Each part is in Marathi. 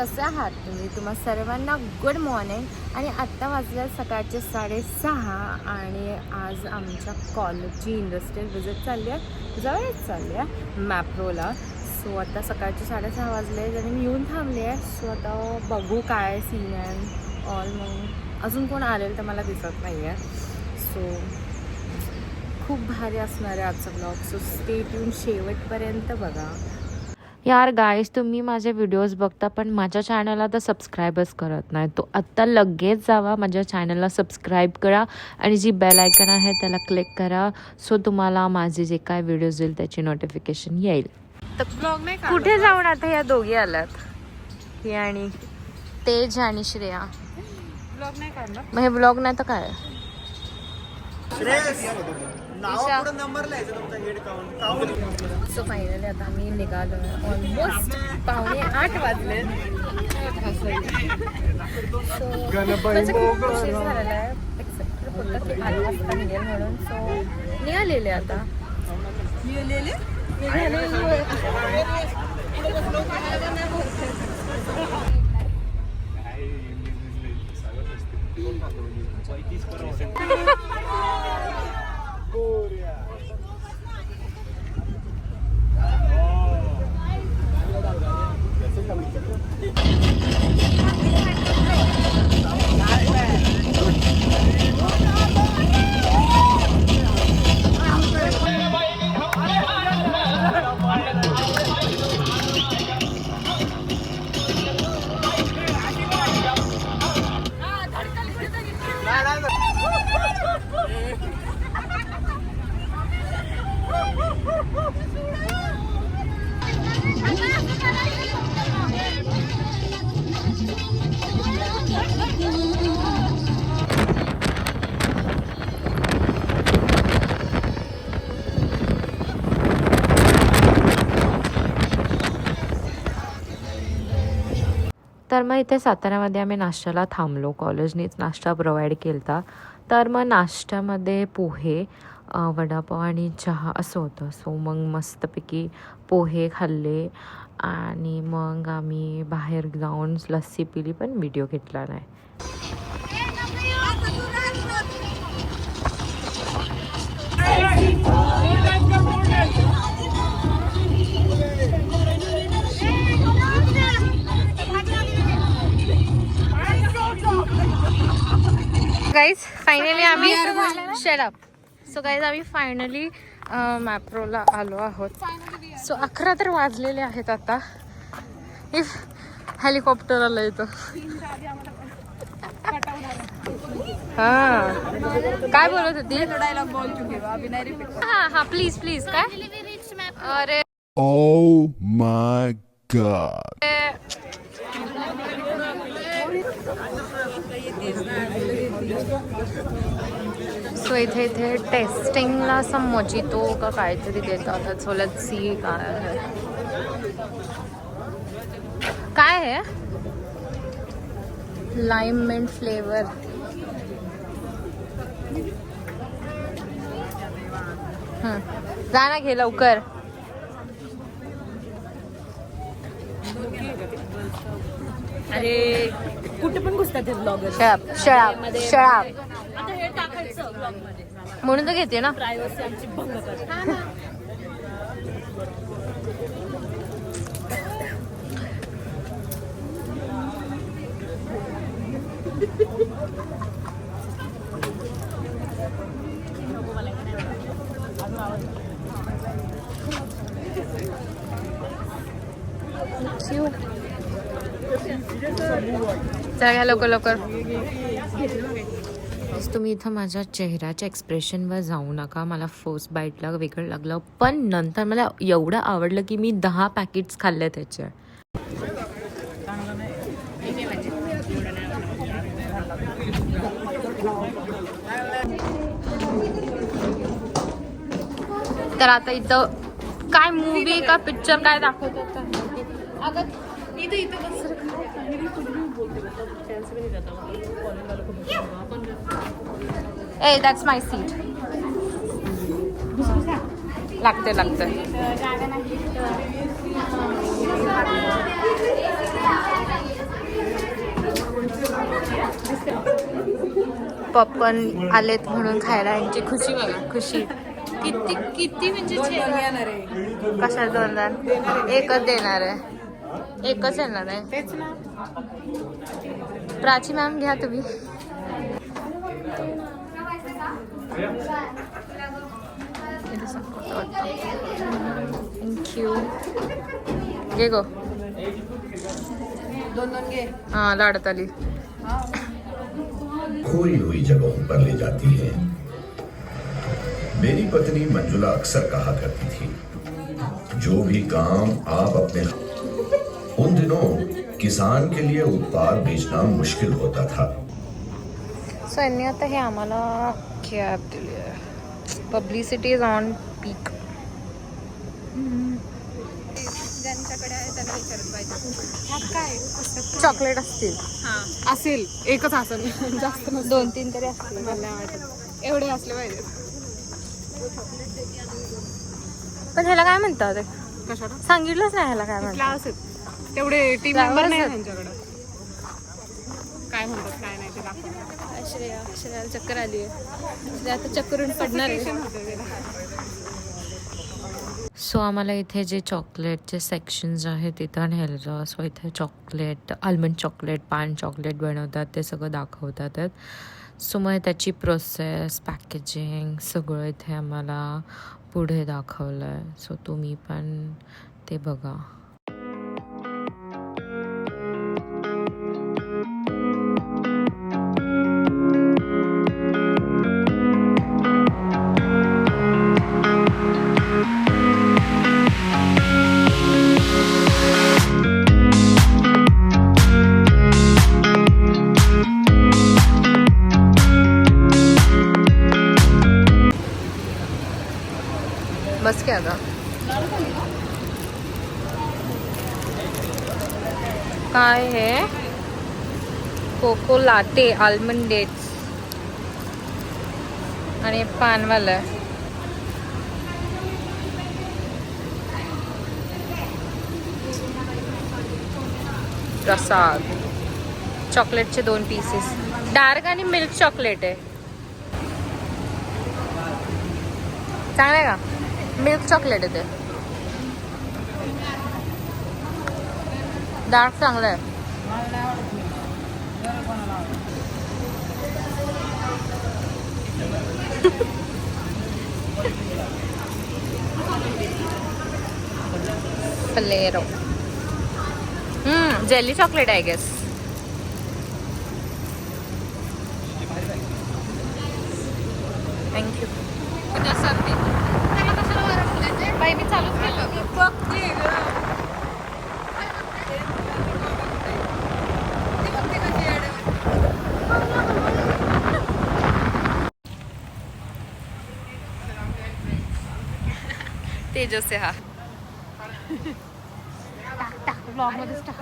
कसे आहात तुम्ही? तुम्हा सर्वांना गुड मॉर्निंग. आणि आत्ता वाजल्या सकाळचे 6:30 आणि आज आमच्या कॉलेजची इंडस्ट्रियल विजिट चालली आहे, जवळच चालली आहे मॅप्रोला. सो आता सकाळचे 6:30 वाजले आणि मी येऊन थांबली आहे. सो आता बघू काय सीन आहे ऑल. मग अजून कोण आलेलं तर मला दिसत नाही आहे. सो खूप भारी असणार आहे आजचा ब्लॉग. सो स्टे ट्यून शेवटपर्यंत बघा. यार गाईज, तुम्ही माझे व्हिडिओज बघता पण माझ्या चॅनलला तर सबस्क्राईबच करत नाही. तो आत्ता लगेच जावा, माझ्या चॅनलला सबस्क्राईब करा आणि जी बेल आयकन आहे त्याला क्लिक करा. सो तुम्हाला माझे जे काय व्हिडिओज येईल त्याची नोटिफिकेशन येईल. तर ब्लॉग नाही कुठे जाऊन आता या दोघी आल्यात, ही आणि तेज आणि श्रेया. ब्लॉग नाही काढला मग हे ब्लॉग नाही तर काय. सो फायनली आता आम्ही निघालो. ऑलमोस्ट 7:45 वाजले. सो खूप उशीर झालेला आहे. एक्सेप्ट होतं की 8 वाजता निघेल म्हणून. सो निघालेले आता तर मग इथे साताऱ्यामध्ये आम्ही नाश्त्याला थांबलो. कॉलेजनीच नाश्ता प्रोव्हाइड केला होता. तर मग नाश्त्यामध्ये पोहे, वडापाव आणि चहा असं होतं. सो मग मस्तपैकी पोहे खाल्ले आणि मग आम्ही बाहेर जाऊन लस्सी पिली, पण व्हिडिओ घेतला नाही. गाईज फायनली आम्ही शटअप. सो गाईज आम्ही फायनली मॅप्रोला आलो आहोत. सो 11 तर वाजलेले आहेत आता. इफ हेलिकॉप्टर आलं इथं. हां काय बोलत होती? हां हां प्लीज प्लीज. काय अरे Oh my God. सो इथे टेस्टिंगला असं मोजितो का काहीतरी देतात. सो लेट्स सी काय आहे. काय आहे? Lime mint flavour. जा ना घे लवकर. अरे कुठे पण घुसतात ते ब्लॉगर. शळाप आता हे टाकायचं ब्लॉग मध्ये म्हणून तर घेते ना. प्रायव्हसी आमची भंग करते. चला घ्या लवकर लवकर. तुम्ही इथं माझ्या चेहऱ्याच्या एक्सप्रेशनवर जाऊ नका. मला फर्स्ट बाईटला वेगळं लागलं, पण नंतर मला एवढं आवडलं की मी 10 पॅकेट्स खाल्ले त्याचे. तर आता इथं काय मूवी का पिक्चर काय दाखवतात. अगं इथं ए दॅट्स माय सीट. लागते पॉपकॉर्न आलेत म्हणून खायला. यांची खुशी बघा, खुशी किती किती म्हणजे कशा 2 एकच देणार आहे, एकच येणार आहे. तेच ना. प्राची मॅम घ्या तुम्ही. थँक्यू. घे गो. 2 घे. हां लाडत आली. खोई हुई जगहों पर ले जाती है. मेरी पत्नी मंजुला अक्सर कहा करती थी, जो भी काम आप अपने. उन दिनों किसान के लिए उत्पाद बेचना मुश्किल होता था. सो यांनी आता हे आम्हाला कॅब दिली आहे. पब्लिसिटी इज ऑन पीक. ज्यांच्याकडे आहे त्यांना विचारत पाहिजे. काय चॉकलेट असतील? हां असेल, एकच असेल, जास्त नसेल. 2-3 तरी असतील. मला नाही वाटत एवढे असले पाहिजे. पण ह्याला काय म्हणतात? कशाला? सांगितलंच नाही ह्याला काय म्हणतात. क्लास आहेत तेवढे, टीम Flowers मेंबर नाही आहेत. त्यांच्याकडे. काय म्हणतात काय नाही ते दाखवतात. श्रेयाला चक्कर आली आहे. आता चक्करून पडणार आहे. होतं त्याला. सो आम्हाला इथे जे चॉकलेटचे सेक्शन्स आहेत तिथं नेलं. सो इथे चॉकलेट, आल्मंड चॉकलेट, पान चॉकलेट बनवतात, ते सगळं दाखवतात. सो मग त्याची प्रोसेस, पॅकेजिंग सगळं इथे आम्हाला पुढे दाखवलं आहे. सो तुम्ही पण ते बघा. बस क्या आता काय हे? कोको लाटे, आल्मंड डेट्स आणि पानवाला आहे. प्रसाद. चॉकलेटचे 2 पीसेस. डार्क आणि मिल्क चॉकलेट आहे. चांगलं आहे का? मिल्क चॉकलेट आहे ते. डार्क चांगलं आहे. फ्लेरो. Jelly chocolate I guess. Thank you. बाई मी चालूच केलं. तेजस आहे हा. टाक ब्लॉग मध्येच टाक.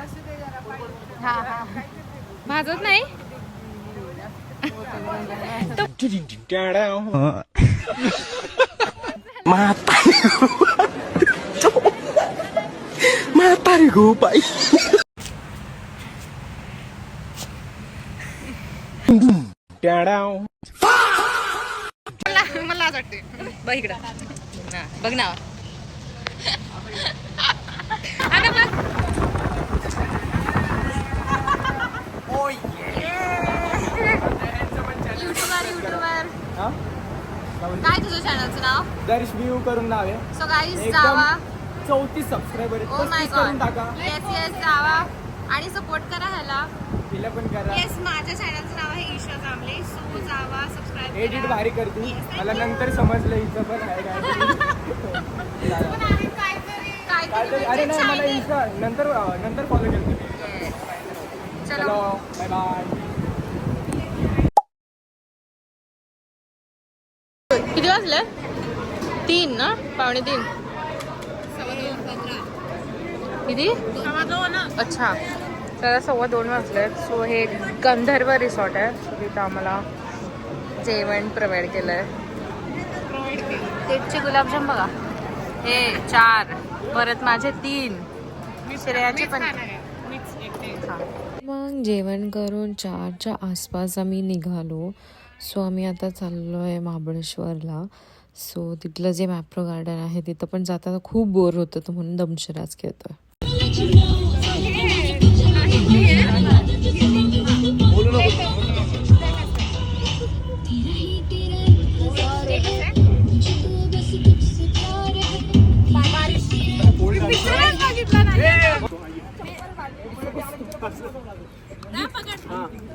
हा हा भाजत नाही. मला आज वाटते. बघ इकडं. बघ ना. युट्यूबर काय तुझं चॅनलचं नाव? दर्श व्ह्यू करून नावे so guys Java. 34 subscriber oh my करून गॉड. टाका. येस जावा आणि सपोर्ट करा ह्याला. तिला पण करा. येस माझ्या चॅनलचं नाव आहे ईशा जांभळे. सो जावा, सबस्क्राईब करा. एडिट भारी करते. मला नंतर समजलं हिचं पण आहे काहीतरी. अरे नाही मला इंस्टा नंतर फॉलो केलं. चलो बाय बाय. किती वाजले? 3 ना? 2:45. किती? अच्छा तर 2:15 वाजलेत. सो हे गंधर्व रिसॉर्ट आहे. सो तिथं आम्हाला जेवण प्रोव्हाइड केलं आहे. तेचे गुलाबजाम बघा. हे 4 परत माझे 3 श्रेयाचे पण. मग जेवण करून 4च्या आसपास आम्ही निघालो. सो आम्ही आता चाललो आहे महाबळेश्वरला. सो तिथलं जे मॅप्रो गार्डन आहे तिथं पण जाताना खूप बोर होतं, तर म्हणून दमशराज घेतो.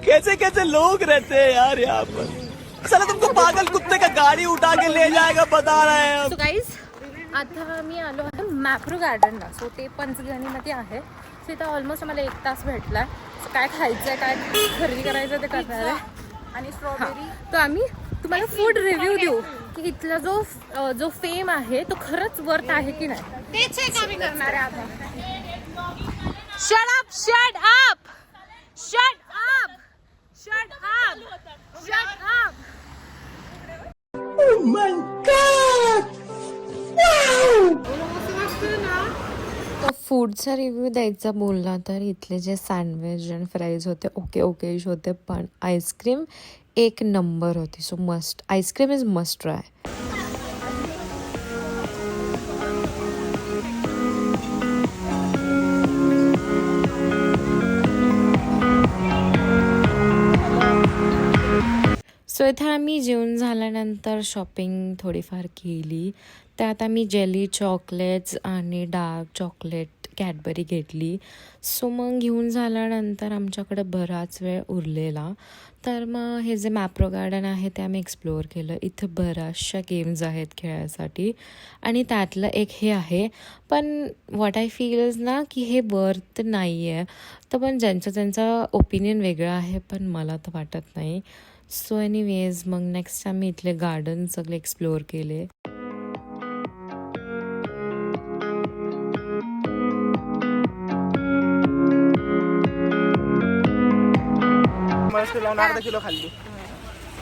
कैसे कैसे लोग रहते हैं यार यहाँ पर. साला तुमको पागल कुत्ते का गाड़ी उठा के ले जाएगा बता रहे हैं. सो गाईज आता मी आलो आहे मॅप्रो गार्डनला. सो ते पंचगणीमध्ये आहे. सो इथं ऑलमोस्ट मला 1 तास भेटला. सो काय खायचं आहे, काय खरेदी करायचं ते करणार आहे. आणि स्ट्रॉबेरी. तर आम्ही तुम्हाला फूड रिव्ह्यू देऊ की इथला जो फेम आहे तो खरंच वर्थ आहे की नाही. तेच एक आम्ही करणार आहे आता. Shut up shut up shut up shut up shut up. तर फूडचा रिव्ह्यू द्यायचा बोलला तर इथले जे सँडविच आणि फ्राईज होते ओकेश होते, पण आईस्क्रीम 1 नंबर होती. So must, ice cream is must try. So इथे आम्ही जेवण झाल्यानंतर शॉपिंग थोडीफार केली. त्यात आम्ही जेली चॉकलेट्स आणि डार्क चॉकलेट कॅडबरी घेतली. सो मग घेऊन झाल्यानंतर आमच्याकडे बराच वेळ उरलेला, तर मग हे जे मॅप्रो गार्डन आहे ते आम्ही एक्सप्लोअर केलं. इथं बऱ्याचशा गेम्स आहेत खेळायसाठी आणि त्यातलं एक हे आहे. पण व्हॉट आय फील इज ना की हे वर्थ नाही आहे. तर पण त्यांचा ओपिनियन वेगळा आहे, पण मला तर वाटत नाही. सो एनिवेज मग नेक्स्ट आम्ही इथले गार्डन सगळे एक्सप्लोअर केले. मस्त लावून अर्धा किलो खाल्ली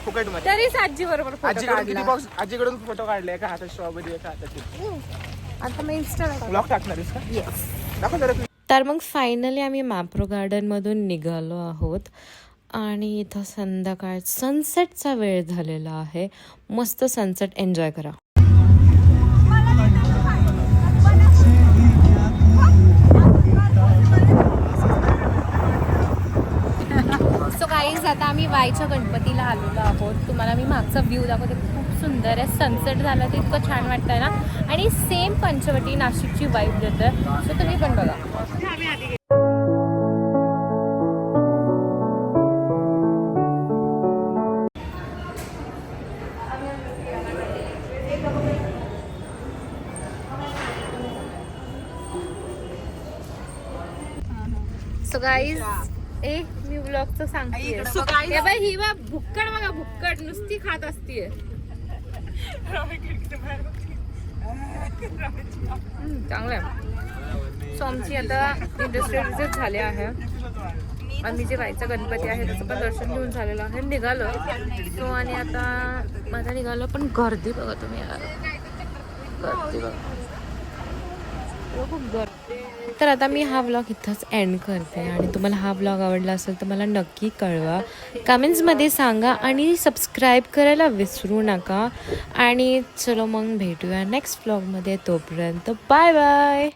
फुकट मध्ये. तरीच आजी बरोबर फोटो आजीकडून किती काढला. बॉक्स, आजीकडून फोटो काढले. एका हातात स्ट्रॉबेरी, एका हातात. आता मी इंस्टाला ब्लॉग टाकणार आहेस का? येस. दाखव जरा. तर मग फायनली आम्ही मॅप्रो गार्डनमधून निघालो आहोत आणि इथं संध्याकाळ सनसेटचा वेळ झालेला आहे. मस्त सनसेट एन्जॉय करा. सो गाईज आता आम्ही वाईच्या गणपतीला आलेलो आहोत. तुम्हाला मी मागचा व्ह्यू दाखवते. खूप सुंदर आहे. सनसेट झाला तर इतकं छान वाटतंय ना. आणि सेम पंचवटी नाशिकची वाईब देतं. सो तुम्ही पण बघा. सो गाईज मी ब्लॉगचं सांगते. बाई ही बा भुक्कड बघा, भुक्कड नुसती खात असतीये. चांगलं आहे. सो आमची आता इंडस्ट्रियल विजिट झाली आहे. आम्ही जे वाईचा गणपती आहे त्याचं पण दर्शन घेऊन झालेलं आहे. निघालो. सो आणि आता माझा निघालो, पण गर्दी बघा तुम्ही यार. गर्दी बघा, खूप गर्दी. तर आता मी हा व्लॉग इथंच एंड करते आणि तुम्हाला हा व्लॉग आवडला असेल तर मला नक्की कळवा, कमेंट्समध्ये सांगा आणि सबस्क्राईब करायला विसरू नका. आणि चलो मग भेटूया नेक्स्ट व्लॉगमध्ये. तोपर्यंत बाय बाय.